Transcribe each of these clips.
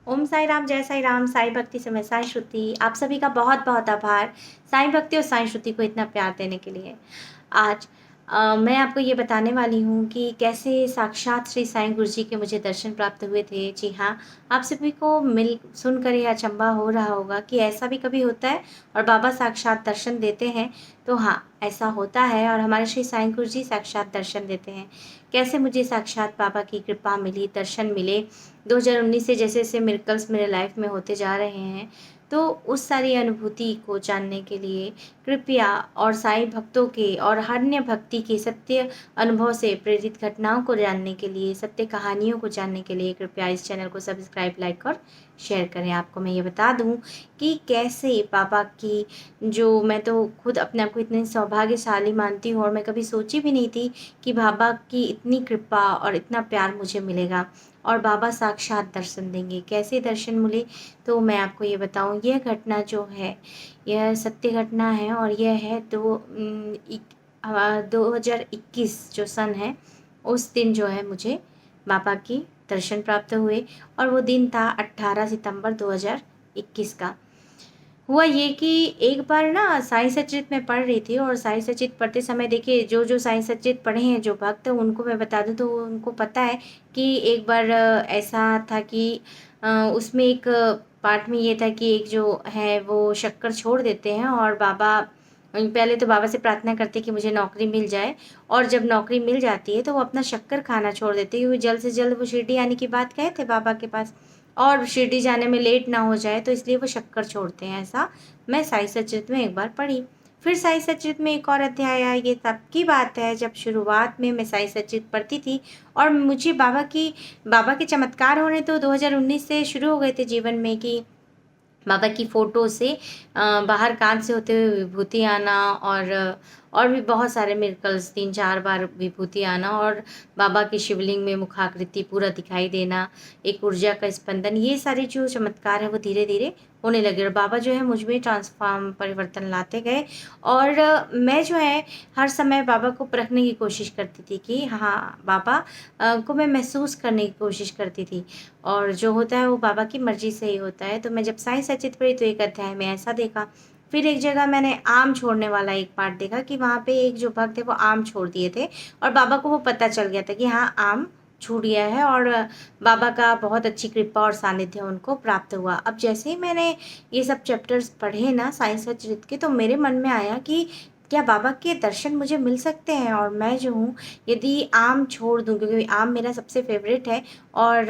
ओम साई राम, जय साई राम, साई भक्ति समय साई श्रुति। आप सभी का बहुत बहुत आभार साई भक्ति और साई श्रुति को इतना प्यार देने के लिए। आज मैं आपको ये बताने वाली हूँ कि कैसे साक्षात श्री साईं गुरु जी के मुझे दर्शन प्राप्त हुए थे। जी हाँ, आप सभी को मिल सुनकर ये अचंभा हो रहा होगा कि ऐसा भी कभी होता है और बाबा साक्षात दर्शन देते हैं। तो हाँ, ऐसा होता है और हमारे श्री साईं गुरु जी साक्षात दर्शन देते हैं। कैसे मुझे साक्षात बाबा की कृपा मिली, दर्शन मिले 2019 से जैसे-जैसे मिरेकल्स मेरे लाइफ में होते जा रहे हैं, तो उस सारी अनुभूति को जानने के लिए कृपया और साईं भक्तों के और अन्य भक्ति के सत्य अनुभव से प्रेरित घटनाओं को जानने के लिए, सत्य कहानियों को जानने के लिए कृपया इस चैनल को सब्सक्राइब, लाइक और शेयर करें। आपको मैं ये बता दूँ कि कैसे बाबा की जो मैं तो खुद अपने आप को इतनी सौभाग्यशाली मानती हूँ और मैं कभी सोची भी नहीं थी कि बाबा की इतनी कृपा और इतना प्यार मुझे मिलेगा और बाबा साक्षात दर्शन देंगे। कैसे दर्शन मिले तो मैं आपको ये बताऊँ। यह घटना जो है, यह सत्य घटना है और यह है 2021 जो सन है, उस दिन जो है मुझे बाबा की दर्शन प्राप्त हुए और वो दिन था 18 सितंबर 2021 का। हुआ ये कि एक बार ना साईं सचरित मैं पढ़ रही थी और साईं सचरित पढ़ते समय देखिए जो साईं सचरित पढ़े हैं जो भक्त उनको मैं बता दूँ तो उनको पता है कि एक बार ऐसा था कि उसमें एक पार्ट में ये था कि एक जो है वो शक्कर छोड़ देते हैं और बाबा पहले तो बाबा से प्रार्थना करते कि मुझे नौकरी मिल जाए और जब नौकरी मिल जाती है तो वो अपना शक्कर खाना छोड़ देते हैं क्योंकि जल्द से जल्द वो शिरडी आने की बात कहे थे बाबा के पास और शिरडी जाने में लेट ना हो जाए तो इसलिए वो शक्कर छोड़ते हैं। ऐसा मैं साईं सचरित में एक बार पढ़ी। फिर साईं सचरित में एक और अध्याय आया। ये तब की बात है जब शुरुआत में मैं साईं सचरित पढ़ती थी और मुझे बाबा के चमत्कार होने तो 2019 से शुरू हो गए थे जीवन में कि बाबा की फ़ोटो से बाहर कान से होते हुए विभूति आना और भी बहुत सारे मिरेकल्स 3-4 बार विभूति आना और बाबा की शिवलिंग में मुखाकृति पूरा दिखाई देना, एक ऊर्जा का स्पंदन, ये सारे जो चमत्कार हैं वो धीरे-धीरे होने लगे और बाबा जो है मुझ में ट्रांसफ़ॉर्म परिवर्तन लाते गए और मैं जो है हर समय बाबा को परखने की कोशिश करती थी कि हाँ, बाबा को मैं महसूस करने की कोशिश करती थी और जो होता है वो बाबा की मर्ज़ी से ही होता है। तो मैं जब साईं सचरित पढ़ी तो एक अध्याय में ऐसा देखा। फिर एक जगह मैंने आम छोड़ने वाला एक पार्ट देखा कि वहाँ पे एक जो भक्त है वो आम छोड़ दिए थे और बाबा को वो पता चल गया था कि हाँ, आम छूट गया है और बाबा का बहुत अच्छी कृपा और सानिध्य उनको प्राप्त हुआ। अब जैसे ही मैंने ये सब चैप्टर्स पढ़े ना साईं सचरित के तो मेरे मन में आया कि क्या बाबा के दर्शन मुझे मिल सकते हैं? और मैं जो हूँ यदि आम छोड़ दूँ क्योंकि आम मेरा सबसे फ़ेवरेट है और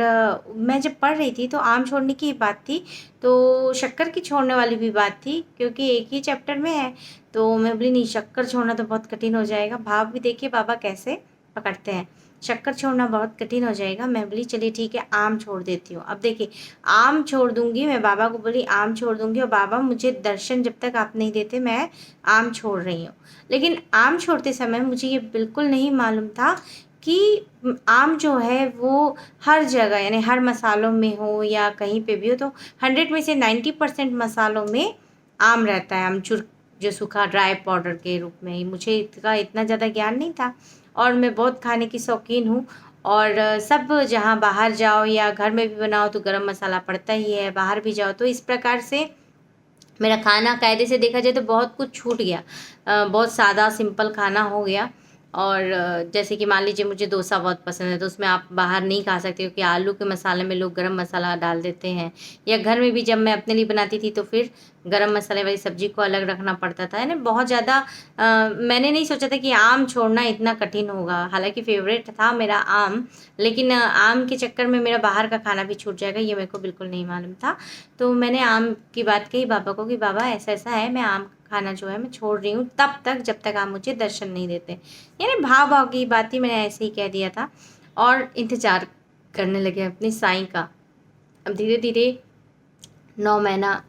मैं जब पढ़ रही थी तो आम छोड़ने की बात थी, तो शक्कर की छोड़ने वाली भी बात थी क्योंकि एक ही चैप्टर में है। तो मैं बोली नहीं शक्कर छोड़ना तो बहुत कठिन हो जाएगा, भाव भी देखिए बाबा कैसे पकड़ते हैं। शक्कर छोड़ना बहुत कठिन हो जाएगा, मैं बोली चलिए ठीक है आम छोड़ देती हूँ। अब देखिए आम छोड़ दूँगी, मैं बाबा को बोली आम छोड़ दूँगी और बाबा मुझे दर्शन जब तक आप नहीं देते मैं आम छोड़ रही हूँ। लेकिन आम छोड़ते समय मुझे ये बिल्कुल नहीं मालूम था कि आम जो है वो हर जगह यानी हर मसालों में हो या कहीं पे भी हो तो 100 में से 90% मसालों में आम रहता है, अमचूर जो सूखा ड्राई पाउडर के रूप में। मुझे इसका इतना ज़्यादा ज्ञान नहीं था और मैं बहुत खाने की शौकीन हूँ और सब जहाँ बाहर जाओ या घर में भी बनाओ तो गरम मसाला पड़ता ही है, बाहर भी जाओ तो इस प्रकार से मेरा खाना कायदे से देखा जाए तो बहुत कुछ छूट गया। बहुत सादा सिंपल खाना हो गया और जैसे कि मान लीजिए मुझे डोसा बहुत पसंद है तो उसमें आप बाहर नहीं खा सकते क्योंकि आलू के मसाले में लोग गरम मसाला डाल देते हैं या घर में भी जब मैं अपने लिए बनाती थी तो फिर गरम मसाले वाली सब्जी को अलग रखना पड़ता था। यानी बहुत ज़्यादा मैंने नहीं सोचा था कि आम छोड़ना इतना कठिन होगा। हालाँकि फ़ेवरेट था मेरा आम, लेकिन आम के चक्कर में मेरा बाहर का खाना भी छूट जाएगा ये मेरे को बिल्कुल नहीं मालूम था। तो मैंने आम की बात कही बाबा को कि बाबा ऐसा-ऐसा है, मैं आम खाना जो है मैं छोड़ रही हूँ तब तक जब तक आप मुझे दर्शन नहीं देते। यानी भाव-भाव की बात थी, मैंने ऐसे ही कह दिया था और इंतज़ार करने लगे अपने साईं का। अब धीरे-धीरे 9 महीना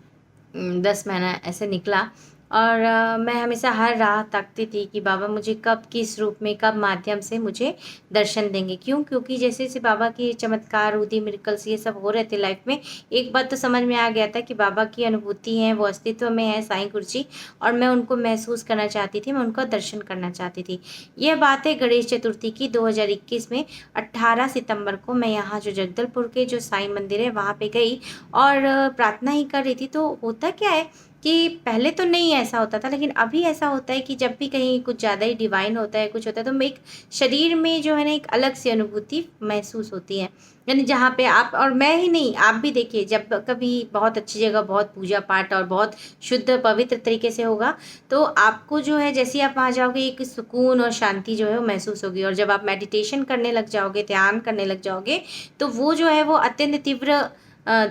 10 महीना ऐसे निकला और मैं हमेशा हर राह ताकती थी कि बाबा मुझे कब किस रूप में कब माध्यम से मुझे दर्शन देंगे। क्यों? क्योंकि जैसे जैसे बाबा के चमत्कार उदी मिरेकल्स ये सब हो रहे थे लाइफ में, एक बात तो समझ में आ गया था कि बाबा की अनुभूति है, वो अस्तित्व में है साईं गुरुजी, और मैं उनको महसूस करना चाहती थी, मैं उनका दर्शन करना चाहती थी। यह बात है गणेश चतुर्थी की 2021 में 18 सितंबर को मैं यहाँ जो जगदलपुर के जो साईं मंदिर है वहाँ पे गई और प्रार्थना ही कर रही थी। तो होता क्या है कि पहले तो नहीं ऐसा होता था, लेकिन अभी ऐसा होता है कि जब भी कहीं कुछ ज़्यादा ही डिवाइन होता है, कुछ होता है, तो मैं एक शरीर में जो है ना एक अलग सी अनुभूति महसूस होती है। यानी जहाँ पे आप और मैं ही नहीं, आप भी देखिए, जब कभी बहुत अच्छी जगह बहुत पूजा पाठ और बहुत शुद्ध पवित्र तरीके से होगा, तो आपको जो है जैसे ही आप वहाँ जाओगे एक सुकून और शांति जो है वो महसूस होगी। और जब आप मेडिटेशन करने लग जाओगे, ध्यान करने लग जाओगे, तो वो जो है वो अत्यंत तीव्र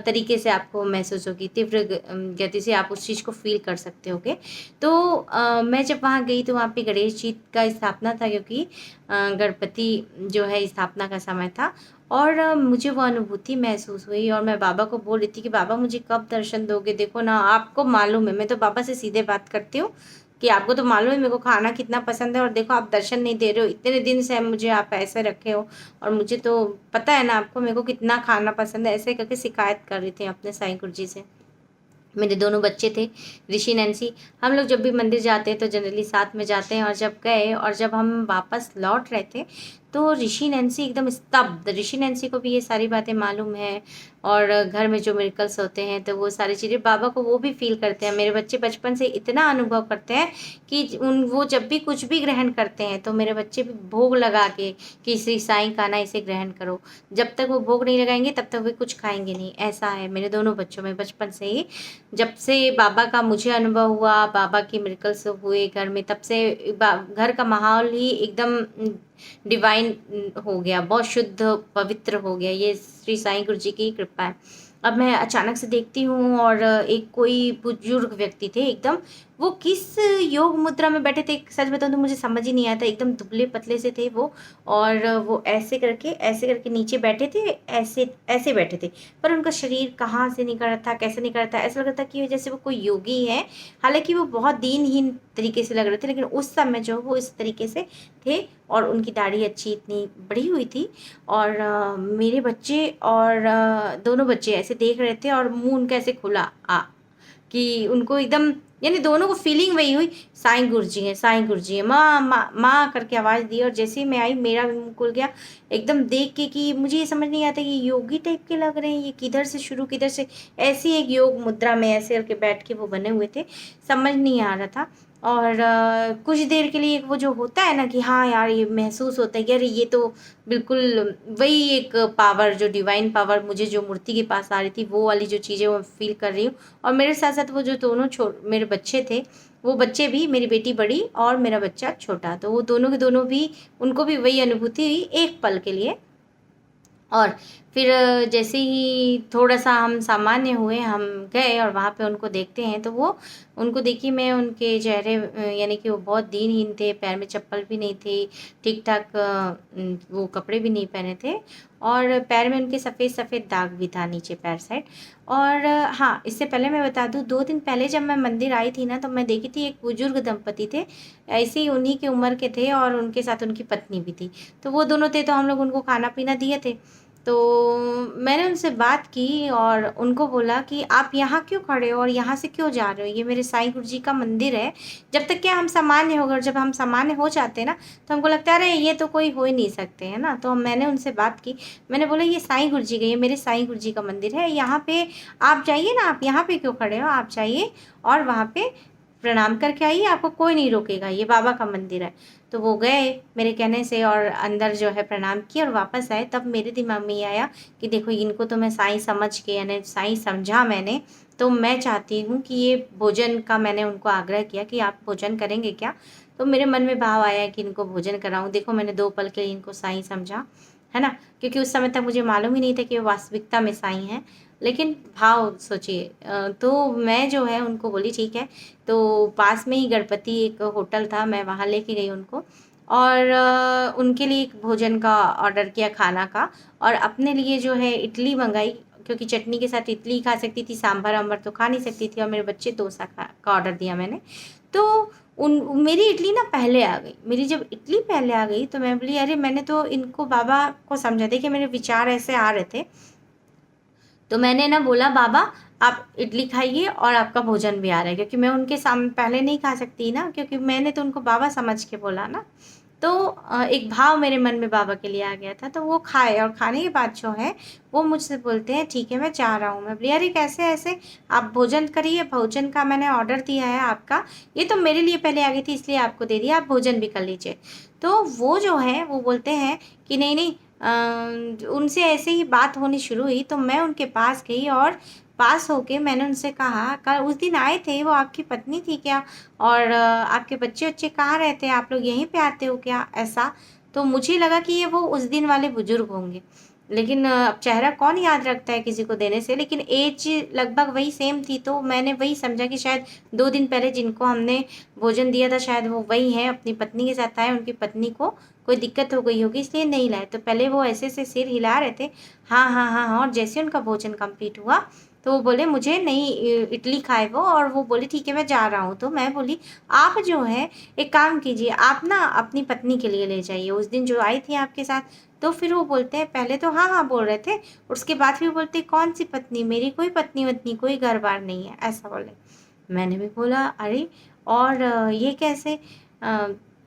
तरीके से आपको महसूस होगी, तीव्र गति से आप उस चीज़ को फ़ील कर सकते होगे। तो मैं जब वहाँ गई तो वहाँ पे गणेश जी का स्थापना था, क्योंकि गणपति जो है स्थापना का समय था। और मुझे वो अनुभूति महसूस हुई और मैं बाबा को बोल रही थी कि बाबा मुझे कब दर्शन दोगे? देखो ना, आपको मालूम है, मैं तो बाबा से सीधे बात करती हूँ कि आपको तो मालूम है मेरे को खाना कितना पसंद है, और देखो आप दर्शन नहीं दे रहे हो, इतने दिन से मुझे आप ऐसे रखे हो, और मुझे तो पता है ना आपको मेरे को कितना खाना पसंद है। ऐसे करके शिकायत कर रही थी अपने साईं गुरुजी से। मेरे दोनों बच्चे थे, ऋषि नैन्सी। हम लोग जब भी मंदिर जाते हैं तो जनरली साथ में जाते हैं, और जब गए और जब हम वापस लौट रहे थे तो ऋषि नैन्सी एकदम स्तब्ध। ऋषि नैन्सी को भी ये सारी बातें मालूम है, और घर में जो मिरेकल्स होते हैं तो वो सारी चीज़ें बाबा को वो भी फ़ील करते हैं। मेरे बच्चे बचपन से इतना अनुभव करते हैं कि वो जब भी कुछ भी ग्रहण करते हैं तो मेरे बच्चे भी भोग लगा के कि श्री साईं का ना इसे ग्रहण करो। जब तक वो भोग नहीं लगाएंगे तब तक वे कुछ खाएंगे नहीं। ऐसा है मेरे दोनों बच्चों में बचपन से ही। जब से बाबा का मुझे अनुभव हुआ, बाबा के मिरेकल्स हुए घर में, तब से घर का माहौल ही एकदम डिवाइन हो गया, बहुत शुद्ध पवित्र हो गया। ये श्री साईं गुरु जी की कृपा है। अब मैं अचानक से देखती हूँ और एक कोई बुजुर्ग व्यक्ति थे एकदम, वो किस योग मुद्रा में बैठे थे, सच बताऊँ तो मुझे समझ ही नहीं आया था। एकदम दुबले पतले से थे वो, और वो ऐसे करके नीचे बैठे थे, ऐसे ऐसे बैठे थे। पर उनका शरीर कहाँ से निकल रहा था, कैसे निकल रहा था, ऐसा लग रहा था कि जैसे वो कोई योगी है। हालांकि वो बहुत दीनहीन तरीके से लग रहे थे, लेकिन उस समय जो वो इस तरीके से थे, और उनकी दाढ़ी अच्छी इतनी बड़ी हुई थी। और मेरे बच्चे और दोनों बच्चे ऐसे देख रहे थे, और मुंह उनका ऐसे खुला कि उनको एकदम, यानी दोनों को फीलिंग वही हुई, साईं गुरुजी हैं, साईं गुरुजी हैं, माँ माँ माँ करके आवाज़ दी। और जैसे ही मैं आई मेरा भी मुँह खुल गया एकदम देख के कि मुझे ये समझ नहीं आता कि योगी टाइप के लग रहे हैं, ये किधर से शुरू किधर से। ऐसी एक योग मुद्रा में ऐसे करके बैठ के वो बने हुए थे, समझ नहीं आ रहा था। और कुछ देर के लिए वो जो होता है ना कि हाँ यार ये महसूस होता है कि यार ये तो बिल्कुल वही एक पावर, जो डिवाइन पावर मुझे जो मूर्ति के पास आ रही थी, वो वाली जो चीज़ें वो फील कर रही हूँ। और मेरे साथ साथ वो जो दोनों मेरे बच्चे थे, वो बच्चे भी, मेरी बेटी बड़ी और मेरा बच्चा छोटा, तो वो दोनों के दोनों भी, उनको भी वही अनुभूति हुई एक पल के लिए। और फिर जैसे ही थोड़ा-सा हम सामान्य हुए, हम गए और वहाँ पे उनको देखते हैं, तो वो उनको देखिए, मैं उनके चेहरे यानी कि वो बहुत दीनहीन थे, पैर में चप्पल भी नहीं थी, ठीक-ठाक वो कपड़े भी नहीं पहने थे, और पैर में उनके सफ़ेद-सफ़ेद दाग भी था नीचे पैर साइड। और हाँ, इससे पहले मैं बता दूँ, 2 दिन पहले जब मैं मंदिर आई थी ना, तो मैं देखी थी एक बुजुर्ग दंपति थे, ऐसे ही उन्हीं की उम्र के थे, और उनके साथ उनकी पत्नी भी थी। तो वो दोनों थे, तो हम लोग उनको खाना-पीना दिए थे। तो मैंने उनसे बात की और उनको बोला कि आप यहाँ क्यों खड़े हो और यहाँ से क्यों जा रहे हो? ये मेरे साईं गुरु जी का मंदिर है। जब तक क्या हम सामान्य हो गए, और जब हम सामान्य हो जाते हैं ना, तो हमको लगता है अरे ये तो कोई हो ही नहीं सकते, है ना? तो मैंने उनसे बात की। मैंने बोला ये साईं गुरु जी का, ये मेरे साईं गुरु जी का मंदिर है। यहाँ पे आप जाइए ना, आप यहाँ पे क्यों खड़े हो? आप जाइए और वहाँ पे प्रणाम करके आइए, आपको कोई नहीं रोकेगा, ये बाबा का मंदिर है। तो वो गए मेरे कहने से और अंदर जो है प्रणाम किए और वापस आए। तब मेरे दिमाग में ये आया कि देखो इनको तो मैं साईं समझ के, यानी साईं समझा मैंने, तो मैं चाहती हूँ कि ये भोजन का, मैंने उनको आग्रह किया कि आप भोजन करेंगे क्या? तो मेरे मन में भाव आया कि इनको भोजन कराऊँ। देखो मैंने 2 पल के लिए इनको साईं समझा, है ना? क्योंकि उस समय तक मुझे मालूम ही नहीं था कि वो वास्तविकता में साईं हैं। लेकिन भाव सोचिए, तो मैं जो है उनको बोली ठीक है। तो पास में ही गणपति एक होटल था, मैं वहाँ लेके गई उनको, और उनके लिए एक भोजन का ऑर्डर किया, खाना का, और अपने लिए जो है इडली मंगाई, क्योंकि चटनी के साथ इडली खा सकती थी, सांभर वाम्भर तो खा नहीं सकती थी, और मेरे बच्चे डोसा का ऑर्डर दिया मैंने। तो मेरी इडली ना पहले आ गई। मेरी जब इडली पहले आ गई तो मैं बोली अरे मैंने तो इनको बाबा को समझा था कि मेरे विचार ऐसे आ रहे थे, तो मैंने ना बोला बाबा आप इडली खाइए और आपका भोजन भी आ रहा है, क्योंकि मैं उनके सामने पहले नहीं खा सकती ना, क्योंकि मैंने तो उनको बाबा समझ के बोला ना। तो एक भाव मेरे मन में बाबा के लिए आ गया था, तो वो खाए, और खाने के बाद जो है वो मुझसे बोलते हैं ठीक है मैं जा रहा हूँ। मैं बोली अरे कैसे ऐसे, आप भोजन करिए, भोजन का मैंने ऑर्डर दिया है आपका, ये तो मेरे लिए पहले आ गई थी इसलिए आपको दे दिया, आप भोजन भी कर लीजिए। तो वो जो है वो बोलते हैं कि नहीं नहीं, उनसे ऐसे ही बात होनी शुरू हुई, तो मैं उनके पास गई और पास होके मैंने उनसे कहा, कल उस दिन आए थे वो आपकी पत्नी थी क्या, और आपके बच्चे कहाँ रहते हैं, आप लोग यहीं पे आते हो क्या, ऐसा। तो मुझे लगा कि ये वो उस दिन वाले बुजुर्ग होंगे, लेकिन अब चेहरा कौन याद रखता है किसी को देने से, लेकिन एज लगभग वही सेम थी, तो मैंने वही समझा कि शायद 2 दिन पहले जिनको हमने भोजन दिया था शायद वो वही हैं, अपनी पत्नी के साथ आए, उनकी पत्नी को कोई दिक्कत हो गई होगी इसलिए नहीं लाए। तो पहले वो ऐसे से सिर हिला रहे थे, हाँ हाँ हाँ हाँ, और जैसे उनका भोजन कंप्लीट हुआ तो वो बोले मुझे नहीं, इडली खाए वो, और वो बोले ठीक है मैं जा रहा हूँ। तो मैं बोली आप जो है एक काम कीजिए, आप ना अपनी पत्नी के लिए ले जाइए, उस दिन जो आई थी आपके साथ। तो फिर वो बोलते हैं, पहले तो हाँ हाँ बोल रहे थे, उसके बाद फिर बोलते कौन सी पत्नी, मेरी कोई पत्नी वत्नी कोई घर बार नहीं है, ऐसा बोले। मैंने भी बोला अरे, और ये कैसे,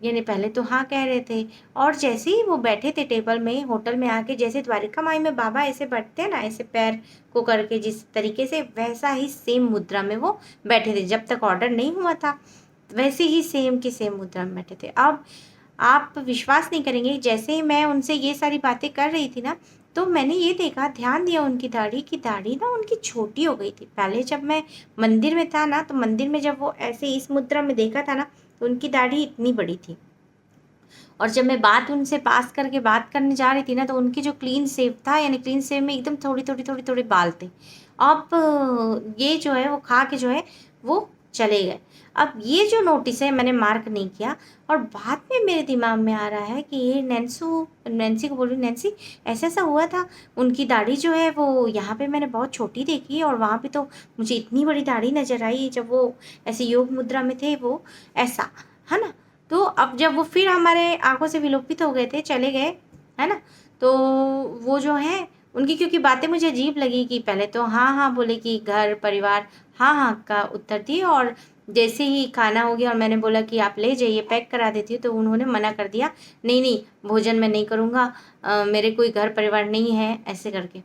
यानी पहले तो हाँ कह रहे थे, और जैसे ही वो बैठे थे टेबल में होटल में आके, जैसे द्वारिका माई में बाबा ऐसे बैठते हैं ना, ऐसे पैर को करके जिस तरीके से, वैसा ही सेम मुद्रा में वो बैठे थे, जब तक ऑर्डर नहीं हुआ था वैसे ही सेम की सेम मुद्रा में बैठे थे। अब आप विश्वास नहीं करेंगे, जैसे ही मैं उनसे ये सारी बातें कर रही थी ना, तो मैंने ये देखा, ध्यान दिया उनकी दाढ़ी की, दाढ़ी ना उनकी छोटी हो गई थी। पहले जब मैं मंदिर में था ना, तो मंदिर में जब वो ऐसे इस मुद्रा में देखा था ना, तो उनकी दाढ़ी इतनी बड़ी थी, और जब मैं बात उनसे पास करके बात करने जा रही थी ना, तो उनकी जो क्लीन शेव था, यानी क्लीन शेव में एकदम थोड़ी बाल थे। अब ये जो है वो खा के जो है वो चले गए। अब ये जो नोटिस है मैंने मार्क नहीं किया, और बाद में मेरे दिमाग में आ रहा है कि ये नैन्सी को बोल रही, नैन्सी ऐसा हुआ था, उनकी दाढ़ी जो है वो यहाँ पे मैंने बहुत छोटी देखी, और वहाँ पे तो मुझे इतनी बड़ी दाढ़ी नज़र आई जब वो ऐसे योग मुद्रा में थे, वो ऐसा, है ना। तो अब जब वो फिर हमारे आँखों से विलोपित हो गए थे, चले गए, है ना, तो वो जो है उनकी क्योंकि बातें मुझे अजीब लगी, कि पहले तो हाँ हाँ बोले कि घर परिवार, हाँ हाँ का उत्तर दिए, और जैसे ही खाना हो गया और मैंने बोला कि आप ले जाइए पैक करा देती हूँ, तो उन्होंने मना कर दिया, नहीं नहीं भोजन मैं नहीं करूँगा, मेरे कोई घर परिवार नहीं है, ऐसे करके।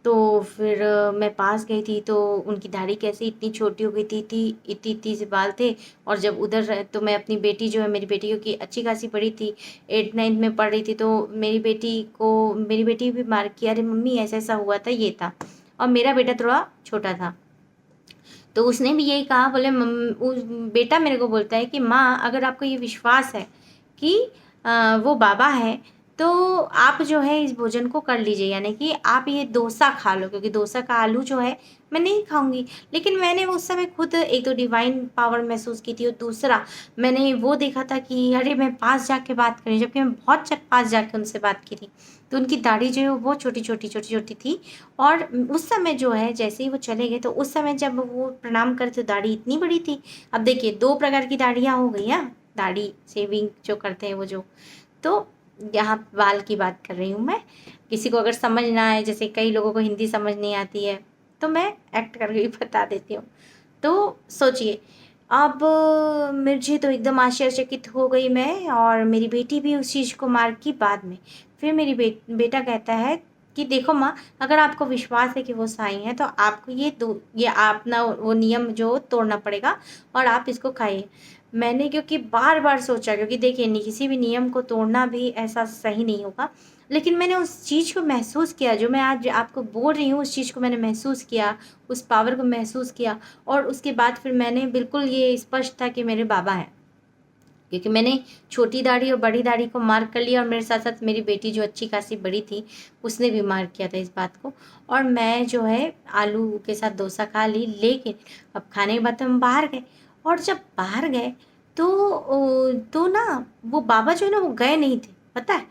तो फिर मैं पास गई थी, तो उनकी दाढ़ी कैसे इतनी छोटी हो गई थी, इतनी इतनी से बाल थे। और जब उधर तो मैं अपनी बेटी जो है, मेरी बेटी क्योंकि अच्छी खासी बड़ी थी, 8th-9th में पढ़ रही थी, तो मेरी बेटी भी मार किया, अरे मम्मी ऐसा ऐसा हुआ था, ये था। और मेरा बेटा थोड़ा छोटा था, तो उसने भी यही कहा, बोले बेटा मेरे को बोलता है कि माँ अगर आपको ये विश्वास है कि वो बाबा है, तो आप जो है इस भोजन को कर लीजिए, यानी कि आप ये डोसा खा लो, क्योंकि डोसा का आलू जो है मैं नहीं खाऊंगी। लेकिन मैंने उस समय खुद एक तो डिवाइन पावर महसूस की थी, और दूसरा मैंने वो देखा था कि अरे मैं पास जाके बात करी, जबकि मैं बहुत पास जाके उनसे बात की थी। तो उनकी दाढ़ी जो है वो बहुत छोटी छोटी थी, और उस समय जो है जैसे ही वो चले गए, तो उस समय जब वो प्रणाम करते तो दाढ़ी इतनी बड़ी थी। अब देखिए 2 प्रकार की दाढ़ियाँ हो गई, हाँ, दाढ़ी शेविंग जो करते हैं वो जो, तो यहाँ बाल की बात कर रही हूँ मैं। किसी को अगर समझ ना आए, जैसे कई लोगों को हिंदी समझ नहीं आती है, तो मैं एक्ट करके भी बता देती हूँ। तो सोचिए, अब मुझे तो एकदम आश्चर्यचकित हो गई मैं, और मेरी बेटी भी उस चीज़ को मार की बाद में। फिर मेरी बेटा कहता है कि देखो माँ, अगर आपको विश्वास है कि वो साईं हैं, तो आपको ये अपना वो नियम जो तोड़ना पड़ेगा, और आप इसको खाइए। मैंने क्योंकि बार-बार सोचा, क्योंकि देखिए किसी भी नियम को तोड़ना भी ऐसा सही नहीं होगा, लेकिन मैंने उस चीज़ को महसूस किया, जो मैं आज आपको बोल रही हूँ, उस चीज़ को मैंने महसूस किया, उस पावर को महसूस किया, और उसके बाद फिर मैंने बिल्कुल ये स्पष्ट था कि मेरे बाबा हैं। क्योंकि मैंने छोटी दाढ़ी और बड़ी दाढ़ी को मार्क कर लिया, और मेरे साथ-साथ मेरी बेटी जो अच्छी खासी बड़ी थी, उसने भी मार्क किया था इस बात को, और मैं जो है आलू के साथ डोसा खा ली। लेकिन अब खाने के बाद तो हम बाहर गए, और जब बाहर गए तो तो ना वो बाबा जो है ना वो गए नहीं थे, पता है?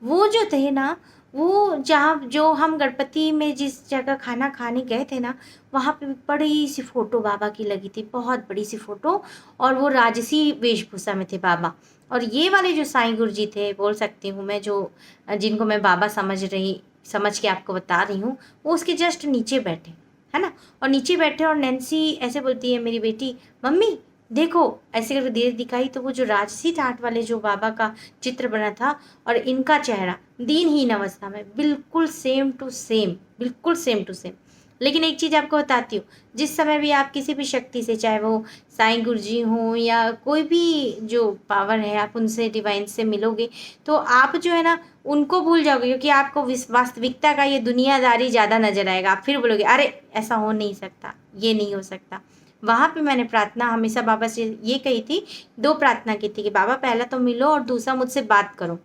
वो जो थे ना, वो जहाँ जो हम गणपति में जिस जगह खाना खाने गए थे ना, वहाँ पे बड़ी सी फ़ोटो बाबा की लगी थी, बहुत बड़ी सी फ़ोटो, और वो राजसी वेशभूषा में थे बाबा। और ये वाले जो साईं गुरुजी थे, बोल सकती हूँ मैं, जो जिनको मैं बाबा समझ के आपको बता रही हूँ, वो उसके जस्ट नीचे बैठे, है ना? और नीचे बैठे और नैन्सी ऐसे बोलती है मेरी बेटी, "मम्मी देखो", ऐसे करके धीरे दिखाई, तो वो जो राजसी ठाट वाले जो बाबा का चित्र बना था और इनका चेहरा दीनहीन अवस्था में, बिल्कुल सेम टू सेम, बिल्कुल सेम टू सेम। लेकिन एक चीज़ आपको बताती हूँ, जिस समय भी आप किसी भी शक्ति से, चाहे वो साईं गुरुजी हों या कोई भी जो पावर है, आप उनसे, डिवाइन से मिलोगे, तो आप जो है ना, उनको भूल जाओगे, क्योंकि आपको वास्तविकता का ये दुनियादारी ज़्यादा नज़र आएगा। आप फिर बोलोगे, अरे ऐसा हो नहीं सकता, ये नहीं हो सकता। वहाँ पे मैंने प्रार्थना हमेशा बाबा से ये कही थी, 2 प्रार्थना की थी कि बाबा पहला तो मिलो और दूसरा मुझसे बात करो।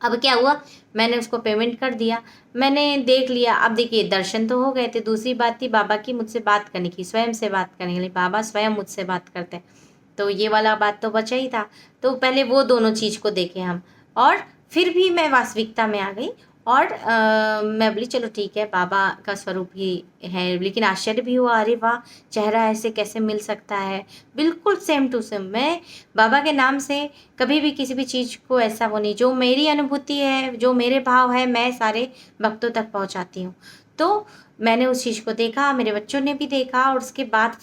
अब क्या हुआ, मैंने उसको पेमेंट कर दिया, मैंने देख लिया। अब देखिए दर्शन तो हो गए थे, दूसरी बात थी बाबा की मुझसे बात करने की, स्वयं से बात करने के लिए, बाबा स्वयं मुझसे बात करते हैं। तो ये वाला बात तो बचा ही था। तो पहले वो दोनों चीज़ को देखे हम, और फिर भी मैं वास्तविकता में आ गई, और मैं बोली चलो ठीक है, बाबा का स्वरूप ही है। लेकिन आश्चर्य भी हुआ, अरे वाह! चेहरा ऐसे कैसे मिल सकता है? बिल्कुल सेम टू सेम। मैं बाबा के नाम से कभी भी किसी भी चीज़ को ऐसा वो नहीं, जो मेरी अनुभूति है, जो मेरे भाव है, मैं सारे भक्तों तक पहुँचाती हूँ। तो मैंने उस चीज़ को देखा, मेरे बच्चों ने भी देखा, और उसके बाद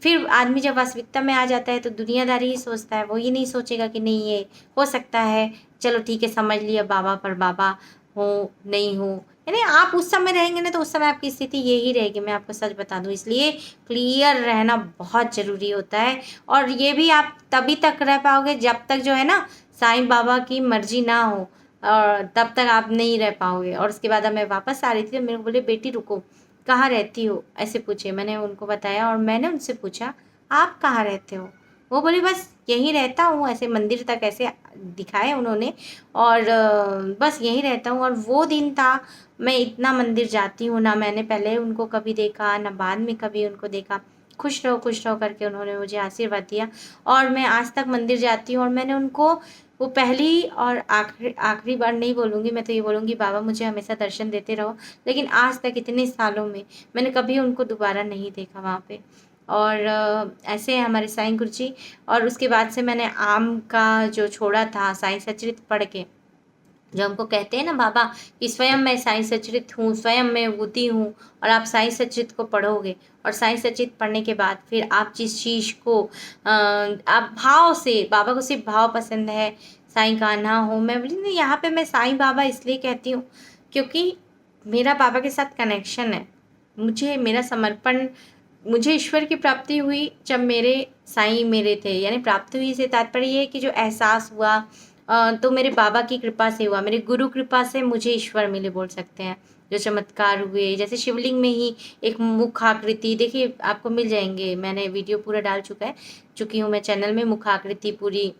फिर आदमी जब वास्तविकता में आ जाता है तो दुनियादारी ही सोचता है, वो ये नहीं सोचेगा कि नहीं ये हो सकता है, चलो ठीक है समझ लिया बाबा पर बाबा हो, नहीं हो। यानी आप उस समय रहेंगे ना, तो उस समय आपकी स्थिति यही रहेगी, मैं आपको सच बता दूँ। इसलिए क्लियर रहना बहुत ज़रूरी होता है, और ये भी आप तभी तक रह पाओगे जब तक जो है ना, साईं बाबा की मर्ज़ी ना हो, और तब तक आप नहीं रह पाओगे। और उसके बाद अब मैं वापस आ रही थी, तो मेरे को बोले, "बेटी रुको, कहाँ रहती हो?" ऐसे पूछे। मैंने उनको बताया, और मैंने उनसे पूछा, "आप कहाँ रहते हो?" वो बोली, "बस यहीं रहता हूँ", ऐसे मंदिर तक ऐसे दिखाए उन्होंने, और बस यहीं रहता हूँ। और वो दिन था, मैं इतना मंदिर जाती हूँ ना, मैंने पहले उनको कभी देखा, ना बाद में कभी उनको देखा। खुश रहो करके उन्होंने मुझे आशीर्वाद दिया, और मैं आज तक मंदिर जाती हूँ। और मैंने उनको वो पहली और आखिरी बार नहीं बोलूँगी, मैं तो ये बोलूँगी, बाबा मुझे हमेशा दर्शन देते रहो। लेकिन आज तक इतने सालों में मैंने कभी उनको दोबारा नहीं देखा वहाँ पे। और ऐसे हमारे साईं गुरुजी। और उसके बाद से मैंने आम का जो छोड़ा था, साईं सचरित पढ़ के, जो हमको कहते हैं ना बाबा कि स्वयं मैं साईं सचरित हूँ, स्वयं मैं विभूति हूँ, और आप साईं सचरित को पढ़ोगे, और साईं सचरित पढ़ने के बाद फिर आप जिस चीज़ को आप भाव से, बाबा को सिर्फ भाव पसंद है, साईं कान्हा हो। मैं बोली नहीं, यहाँ पे मैं साईं बाबा इसलिए कहती हूँ क्योंकि मेरा बाबा के साथ कनेक्शन है। मुझे मेरा समर्पण, मुझे ईश्वर की प्राप्ति हुई जब मेरे साईं मेरे थे। यानी प्राप्ति हुई से तात्पर्य ये है कि जो एहसास हुआ, तो मेरे बाबा की कृपा से हुआ, मेरे गुरु कृपा से मुझे ईश्वर मिले, बोल सकते हैं। जो चमत्कार हुए, जैसे शिवलिंग में ही एक मुख आकृति, देखिए आपको मिल जाएँगे, मैंने वीडियो पूरा डाल चुकी हूँ मैं चैनल में, मुख आकृति पूरी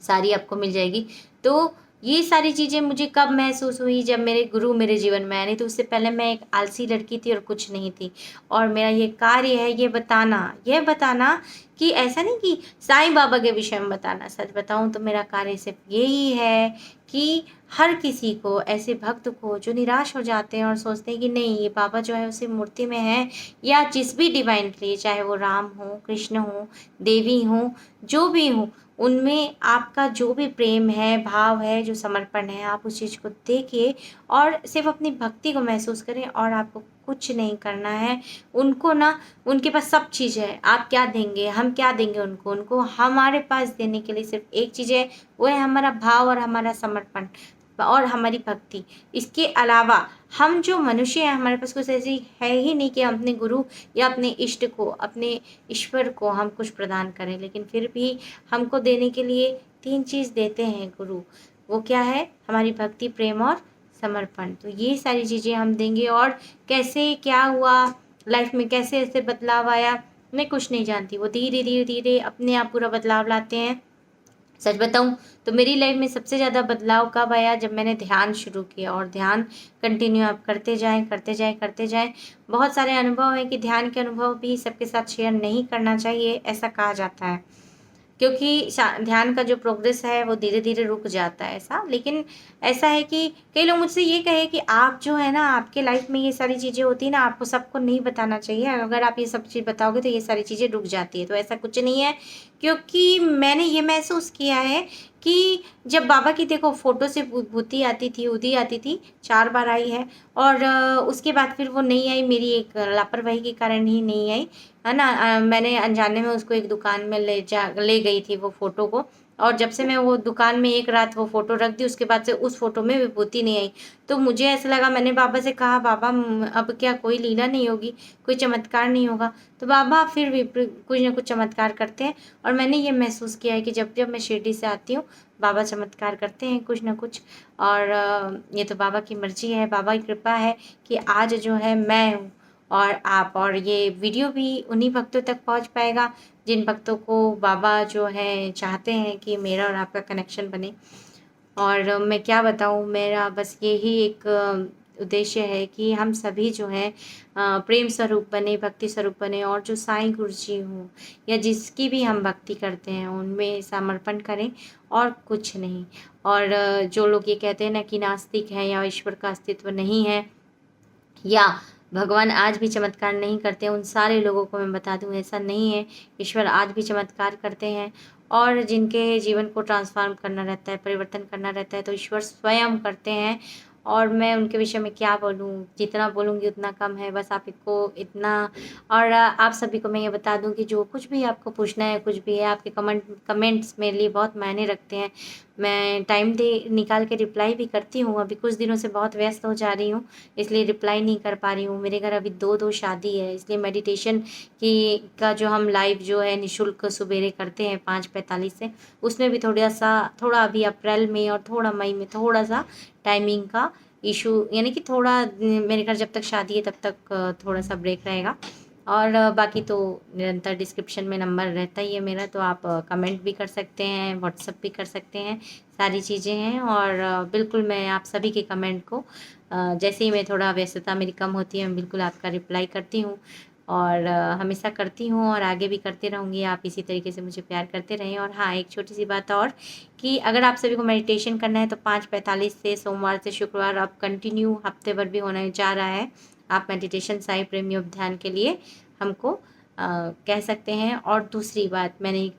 सारी आपको मिल जाएगी। तो ये सारी चीज़ें मुझे कब महसूस हुई, जब मेरे गुरु मेरे जीवन में आए। नहीं तो उससे पहले मैं एक आलसी लड़की थी और कुछ नहीं थी। और मेरा ये कार्य है ये बताना कि ऐसा नहीं कि साईं बाबा के विषय में बताना। सच बताऊँ तो मेरा कार्य सिर्फ़ यही है कि हर किसी को, ऐसे भक्त को जो निराश हो जाते हैं और सोचते हैं कि नहीं, ये बाबा जो है उसी मूर्ति में है, या जिस भी डिवाइन के लिए, चाहे वो राम हो, कृष्ण हो, देवी हो, जो भी हो, उनमें आपका जो भी प्रेम है, भाव है, जो समर्पण है, आप उस चीज़ को देखिए और सिर्फ़ अपनी भक्ति को महसूस करें, और आपको कुछ नहीं करना है। उनको ना, उनके पास सब चीज़ है, आप क्या देंगे, हम क्या देंगे उनको? उनको हमारे पास देने के लिए सिर्फ़ एक चीज़ है, वो है हमारा भाव और हमारा समर्पण और हमारी भक्ति। इसके अलावा हम जो मनुष्य हैं, हमारे पास कुछ ऐसी है ही नहीं कि हम अपने गुरु या अपने इष्ट को, अपने ईश्वर को हम कुछ प्रदान करें। लेकिन फिर भी हमको देने के लिए 3 चीज़ देते हैं गुरु। वो क्या है? हमारी भक्ति, प्रेम और समर्पण। तो ये सारी चीज़ें हम देंगे। और कैसे क्या हुआ लाइफ में, कैसे ऐसे बदलाव आया, मैं कुछ नहीं जानती। वो धीरे धीरे धीरे अपने आप पूरा बदलाव लाते हैं। सच बताऊँ तो मेरी लाइफ में सबसे ज़्यादा बदलाव कब आया, जब मैंने ध्यान शुरू किया। और ध्यान कंटिन्यू आप करते जाएँ, करते जाएँ, करते जाएँ। बहुत सारे अनुभव हैं कि ध्यान के अनुभव भी सबके साथ शेयर नहीं करना चाहिए, ऐसा कहा जाता है। क्योंकि ध्यान का जो प्रोग्रेस है वो धीरे धीरे रुक जाता है ऐसा। लेकिन ऐसा है कि कई लोग मुझसे ये कहे कि आप जो है ना, आपके लाइफ में ये सारी चीज़ें होती है ना, आपको सबको नहीं बताना चाहिए, अगर आप ये सब चीज़ बताओगे तो ये सारी चीज़ें रुक जाती है। तो ऐसा कुछ नहीं है, क्योंकि मैंने ये महसूस किया है कि जब बाबा की देखो फ़ोटो से विभूति आती थी, उदी आती थी, 4 बार आई है, और उसके बाद फिर वो नहीं आई, मेरी एक लापरवाही के कारण ही नहीं आई, है ना। मैंने अनजाने में उसको एक दुकान में ले गई थी वो फ़ोटो को, और जब से मैं वो दुकान में एक रात वो फ़ोटो रख दी, उसके बाद से उस फ़ोटो में विभूति नहीं आई। तो मुझे ऐसा लगा, मैंने बाबा से कहा, बाबा अब क्या कोई लीला नहीं होगी, कोई चमत्कार नहीं होगा? तो बाबा फिर भी कुछ ना कुछ चमत्कार करते हैं, और मैंने ये महसूस किया है कि जब जब मैं शिरडी से आती हूँ, बाबा चमत्कार करते हैं कुछ ना कुछ। और ये तो बाबा की मर्ज़ी है, बाबा की कृपा है कि आज जो है मैं हूँ और आप, और ये वीडियो भी उन्हीं भक्तों तक पहुँच पाएगा जिन भक्तों को बाबा जो है चाहते हैं कि मेरा और आपका कनेक्शन बने। और मैं क्या बताऊँ, मेरा बस यही एक उद्देश्य है कि हम सभी जो है प्रेम स्वरूप बने, भक्ति स्वरूप बने, और जो साईं गुरु जी हों या जिसकी भी हम भक्ति करते हैं उनमें समर्पण करें, और कुछ नहीं। और जो लोग ये कहते हैं ना कि नास्तिक हैं या ईश्वर का अस्तित्व नहीं है या भगवान आज भी चमत्कार नहीं करते, उन सारे लोगों को मैं बता दूं ऐसा नहीं है। ईश्वर आज भी चमत्कार करते हैं, और जिनके जीवन को ट्रांसफॉर्म करना रहता है, परिवर्तन करना रहता है, तो ईश्वर स्वयं करते हैं। और मैं उनके विषय में क्या बोलूं, जितना बोलूँगी उतना कम है। बस आप को इतना, और आप सभी को मैं ये बता दूं कि जो कुछ भी आपको पूछना है, कुछ भी है, आपके कमेंट्स मेरे लिए बहुत मायने रखते हैं। मैं टाइम निकाल के रिप्लाई भी करती हूँ। अभी कुछ दिनों से बहुत व्यस्त हो जा रही हूँ, इसलिए रिप्लाई नहीं कर पा रही हूँ। मेरे घर अभी 2 शादी है, इसलिए मेडिटेशन का जो हम लाइव जो है निःशुल्क सुबेरे करते हैं 5:45 से, उसमें भी थोड़ा अभी अप्रैल में और थोड़ा मई में थोड़ा सा टाइमिंग का इशू, यानी कि थोड़ा मेरे घर जब तक शादी है तब तक थोड़ा सा ब्रेक रहेगा। और बाकी तो निरंतर डिस्क्रिप्शन में नंबर रहता ही है मेरा, तो आप कमेंट भी कर सकते हैं, व्हाट्सअप भी कर सकते हैं, सारी चीज़ें हैं। और बिल्कुल मैं आप सभी के कमेंट को जैसे ही मैं थोड़ा व्यस्तता मेरी कम होती है, मैं बिल्कुल आपका रिप्लाई करती हूँ, और हमेशा करती हूँ और आगे भी करते रहूँगी। आप इसी तरीके से मुझे प्यार करते रहें। और हाँ, एक छोटी सी बात और, कि अगर आप सभी को मेडिटेशन करना है तो 5:45 से सोमवार से शुक्रवार अब कंटिन्यू हफ्ते भर भी होने जा रहा है। आप मेडिटेशन साईं प्रेमियों ध्यान के लिए हमको कह सकते हैं। और दूसरी बात, मैंने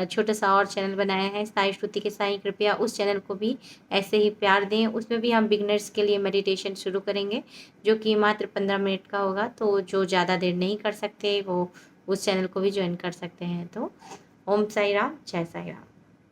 छोटा सा और चैनल बनाया है, साईं श्रुति के साईं कृपया, उस चैनल को भी ऐसे ही प्यार दें। उसमें भी हम बिगनर्स के लिए मेडिटेशन शुरू करेंगे, जो कि मात्र 15 मिनट का होगा। तो जो ज़्यादा देर नहीं कर सकते वो उस चैनल को भी ज्वाइन कर सकते हैं। तो ओम साई राम, जय साई राम।